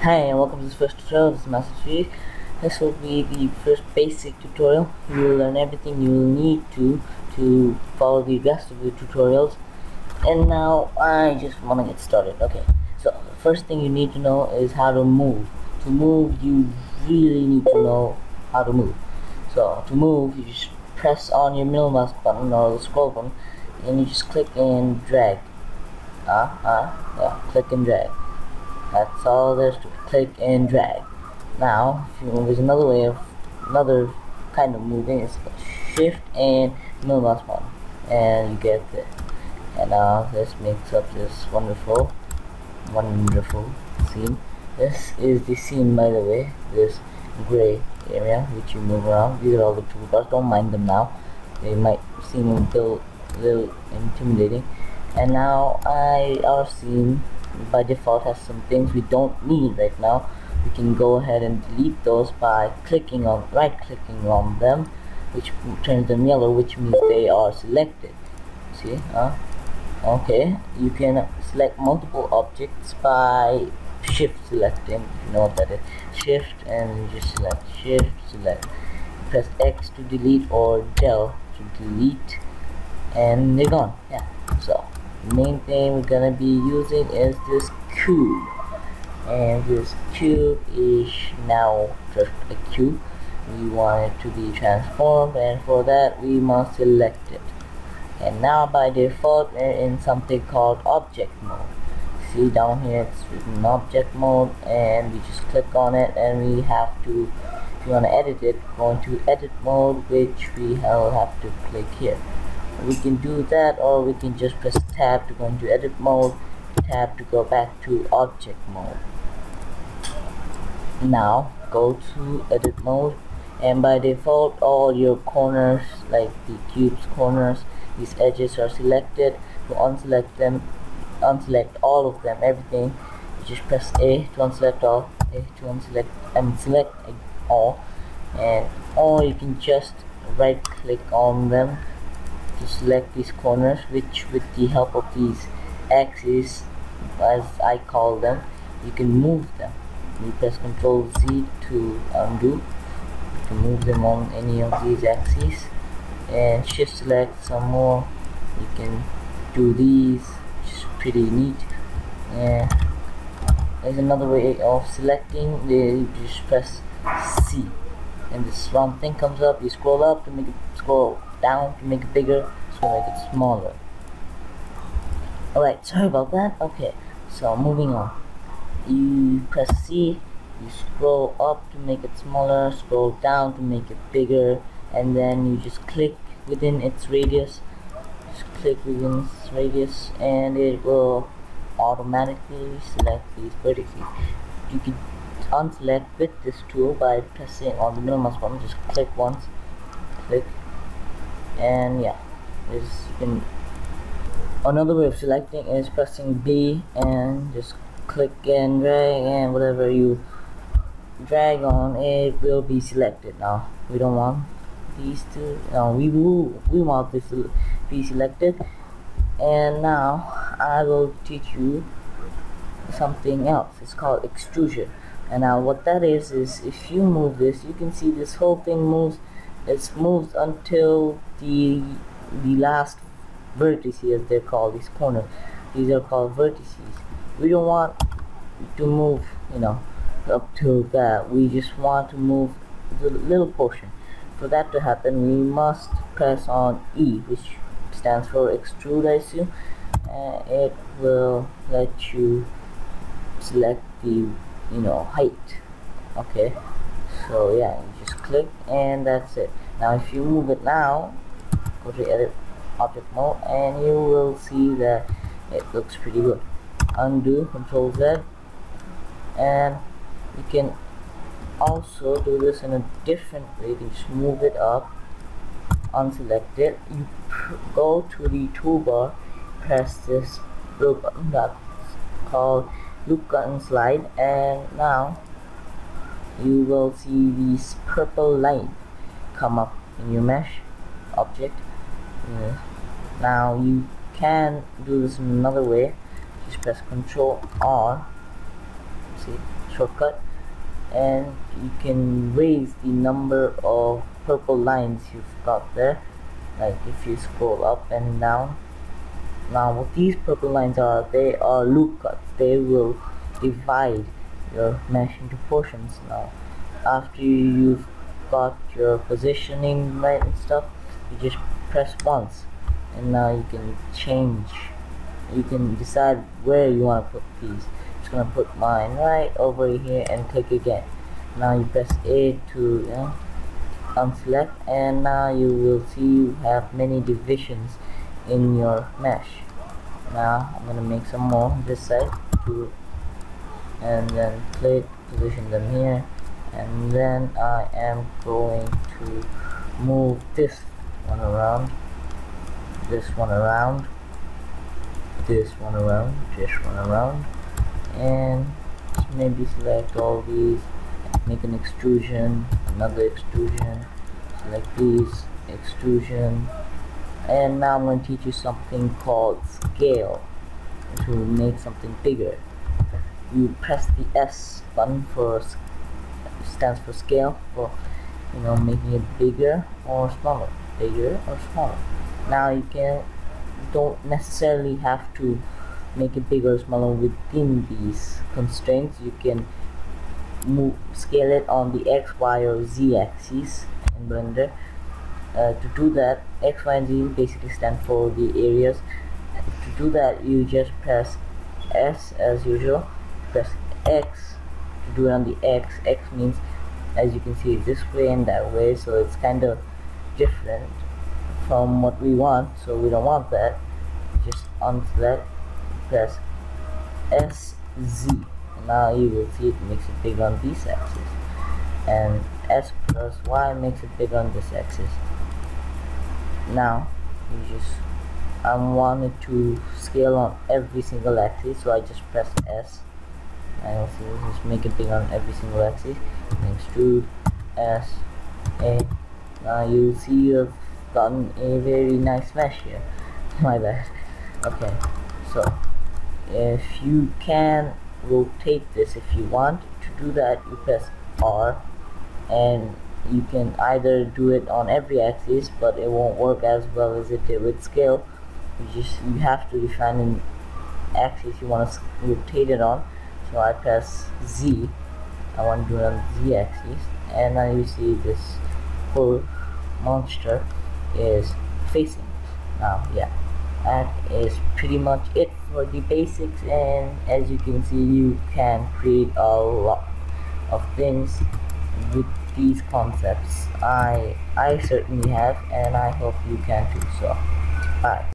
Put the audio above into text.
Hi and welcome to this first tutorial. This is Master Chief. This will be the first basic tutorial. You will learn everything you will need to follow the rest of the tutorials. And now I just want to get started. Okay, so the first thing you need to know is how to move. To move, you really need to know how to move. So to move, you just press on your middle mouse button or the scroll button, and you just click and drag. Yeah, click and drag. That's all there's to it. Click and drag. Now, there's another kind of moving. It's shift and middle mouse button, and you get this. And now this makes up this wonderful scene. This is the scene, by the way. This gray area which you move around. These are all the toolbars. Don't mind them now. They might seem a little intimidating. And now our scene by default has some things we don't need right now. We can go ahead and delete those by right clicking on them, which turns them yellow, which means they are selected. See? Okay, you can select multiple objects by shift selecting, if you know what that is. Shift, and you just select shift, select. Press X to delete or del to delete, and they're gone. Yeah, so the main thing we're gonna be using is this cube, and this cube is now just a cube. We want it to be transformed, and for that we must select it. And now by default we're in something called object mode. See down here it's written object mode, and we just click on it, and we have to, if you want to edit it, go into edit mode, which we will have to click here. We can do that, or we can just press tab to go into edit mode, tab to go back to object mode. Now go to edit mode, and by default all your corners, like the cube's corners, these edges are selected. To unselect them, unselect all of them, everything, you just press A to unselect all, A to unselect, and select all, or you can just right click on them to select these corners, which with the help of these axes, as I call them, you can move them. You press Ctrl Z to undo, to move them on any of these axes, and shift select some more. You can do these, which is pretty neat. And there's another way of selecting. You just press C, and this round thing comes up. You scroll up to make it, scroll down to make it bigger, so make it smaller. Alright, sorry about that. Okay, so moving on. You press C, you scroll up to make it smaller, scroll down to make it bigger, and then you just click within its radius. Just click within its radius, and it will automatically select these vertices. You can unselect with this tool by pressing on the middle mouse button. Just click once, click, and yeah, you can. Another way of selecting is pressing B and just click and drag, and whatever you drag on, it will be selected. Now we don't want these two. Now we want this to be selected. And now I will teach you something else. It's called extrusion. And now what that is if you move this, you can see this whole thing moves. It moves until the last vertices, as they're called, these corners. These are called vertices. We don't want to move, up to that. We just want to move the little portion. For that to happen, we must press on E, which stands for extrude, I assume. And it will let you select the height. Okay, so yeah, you just click, and that's it. Now if you move it now, go to edit object mode, and you will see that it looks pretty good. Undo, Ctrl Z, and you can also do this in a different way. You can just move it up, unselect it, you go to the toolbar, press this little button that's called loop cut and slide, and now you will see this purple line come up in your mesh object. Now you can do this in another way. Just press Ctrl R, see, shortcut, and you can raise the number of purple lines you've got there. Like if you scroll up and down. Now what these purple lines are, they are loop cuts. They will divide your mesh into portions. Now after you've got your positioning right and stuff, you just press once, and now you can change, you can decide where you want to put these. I'm just gonna put mine right over here and click again. Now you press A to unselect, and now you will see you have many divisions in your mesh. Now I'm gonna make some more on this side too, and then click, position them here, and then I am going to move this one around, this one around, this one around, this one around, and just maybe select all these, make an extrusion, another extrusion, select these, extrusion. And now I'm going to teach you something called scale to make something bigger. You press the S button, for stands for scale, for making it bigger or smaller, bigger or smaller. Now you don't necessarily have to make it bigger or smaller within these constraints. You can scale it on the X, Y, or Z axis in Blender. To do that, X, Y, and Z basically stand for the areas. To do that, you just press S as usual, press X to do it on the X. X means, as you can see, this way and that way, so it's kind of different from what we want, so we don't want that. Just unselect, press SZ. Now you will see it makes it big on this axis, and S plus Y makes it big on this axis. Now I wanted to scale on every single axis, so I just press S, and you'll see just make it big on every single axis. And extrude S A. Now you'll see you've gotten a very nice mesh here. My bad. Okay, so if you can rotate this if you want. To do that, you press R, and you can either do it on every axis, but it won't work as well as it did with scale. You have to define an axis you want to rotate it on. So I press Z. I want to do it on the Z axis, and now you see this whole monster is facing. Now that is pretty much it for the basics, and as you can see, you can create a lot of things with these concepts. I certainly have, and I hope you can too. So bye.